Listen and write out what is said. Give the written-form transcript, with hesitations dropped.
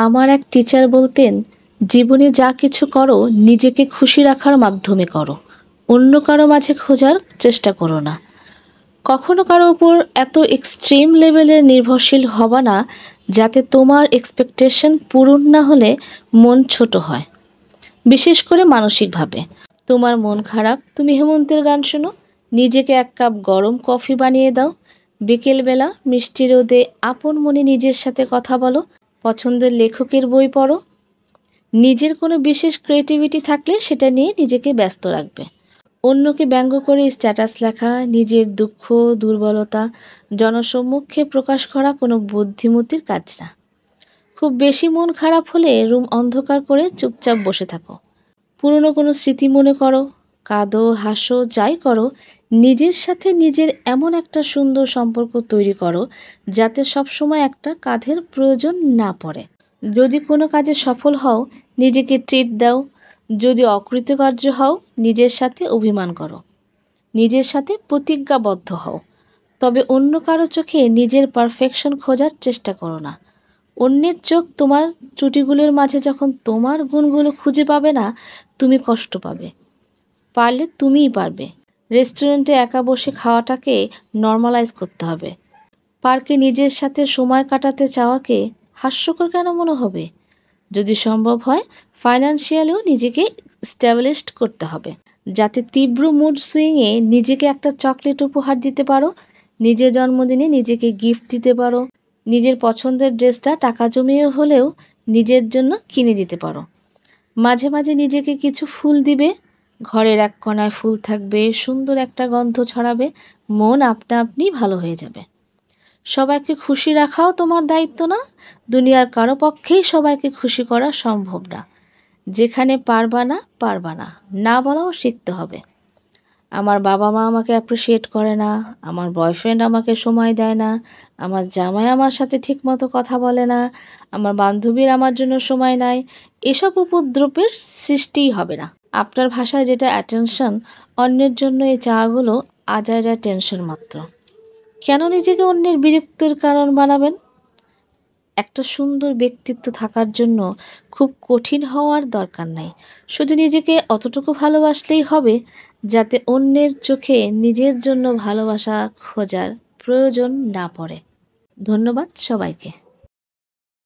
আমার এক টিচার বলতেন, জীবনে যা কিছু করো নিজেকে খুশি রাখার মাধ্যমে করো, অন্য কারো মাঝে খোঁজার চেষ্টা করো না। কখনো কারো উপর এত এক্সট্রিম লেভেলের নির্ভরশীল হবা না যাতে তোমার এক্সপেকটেশন পূরণ না হলে মন ছোট হয়, বিশেষ করে মানসিকভাবে। তোমার মন খারাপ, তুমি হেমন্তের গান শোনো, নিজেকে এক কাপ গরম কফি বানিয়ে দাও, বিকেলবেলা মিষ্টি রোদে আপন মনে নিজের সাথে কথা বলো, পছন্দের লেখকের বই পড়ো। নিজের কোনো বিশেষ ক্রিয়েটিভিটি থাকলে সেটা নিয়ে নিজেকে ব্যস্ত রাখবে। অন্যকে ব্যঙ্গ করে স্ট্যাটাস লেখা, নিজের দুঃখ দুর্বলতা জনসম্মুখে প্রকাশ করা কোনো বুদ্ধিমতির কাজ না। খুব বেশি মন খারাপ হলে রুম অন্ধকার করে চুপচাপ বসে থাকো, পুরনো কোনো স্মৃতি মনে করো, কাঁদো হাসো যাই করো, নিজের সাথে নিজের এমন একটা সুন্দর সম্পর্ক তৈরি করো যাতে সবসময় একটা কাঁধের প্রয়োজন না পড়ে। যদি কোনো কাজে সফল হও, নিজেকে ট্রিট দাও। যদি অকৃতকার্য হও, নিজের সাথে অভিমান করো, নিজের সাথে প্রতিজ্ঞাবদ্ধ হও। তবে অন্য কারো চোখে নিজের পারফেকশন খোঁজার চেষ্টা করো না। অন্যের চোখ তোমার ত্রুটিগুলোর মাঝে যখন তোমার গুণগুলো খুঁজে পাবে না, তুমি কষ্ট পাবে। পারলে তুমিই পারবে। রেস্টুরেন্টে একা বসে খাওয়াটাকে নর্মালাইজ করতে হবে। পার্কে নিজের সাথে সময় কাটাতে চাওয়াকে হাস্যকর কেন মনে হবে? যদি সম্ভব হয়, ফাইন্যান্সিয়ালিও নিজেকে স্ট্যাবলিশড করতে হবে, যাতে তীব্র মুড সুইংয়ে নিজেকে একটা চকলেট উপহার দিতে পারো, নিজের জন্মদিনে নিজেকে গিফট দিতে পারো, নিজের পছন্দের ড্রেসটা টাকা জমিয়ে হলেও নিজের জন্য কিনে দিতে পারো। মাঝে মাঝে নিজেকে কিছু ফুল দিবে, ঘরের এক কোণায় ফুল থাকবে, সুন্দর একটা গন্ধ ছড়াবে, মন আপনা আপনি ভালো হয়ে যাবে। সবাইকে খুশি রাখাও তোমার দায়িত্ব না। দুনিয়ার কারো পক্ষেই সবাইকে খুশি করা সম্ভব না। যেখানে পারবা না না বলাও শিখতে হবে। আমার বাবা মা আমাকে অ্যাপ্রিসিয়েট করে না, আমার বয়ফ্রেন্ড আমাকে সময় দেয় না, আমার জামাই আমার সাথে ঠিকমতো কথা বলে না, আমার বান্ধবীর আমার জন্য সময় নাই, এসব উপদ্রবের সৃষ্টিই হবে না। আপনার ভাষায় যেটা অ্যাটেনশন, অন্যের জন্য এই চাওয়াগুলো আজাইরা টেনশন মাত্র। কেন নিজেকে অন্যের বিরক্তির কারণ বানাবেন? একটা সুন্দর ব্যক্তিত্ব থাকার জন্য খুব কঠিন হওয়ার দরকার নাই। শুধু নিজেকে অতটুকু ভালোবাসলেই হবে যাতে অন্যের চোখে নিজের জন্য ভালোবাসা খোঁজার প্রয়োজন না পড়ে। ধন্যবাদ সবাইকে।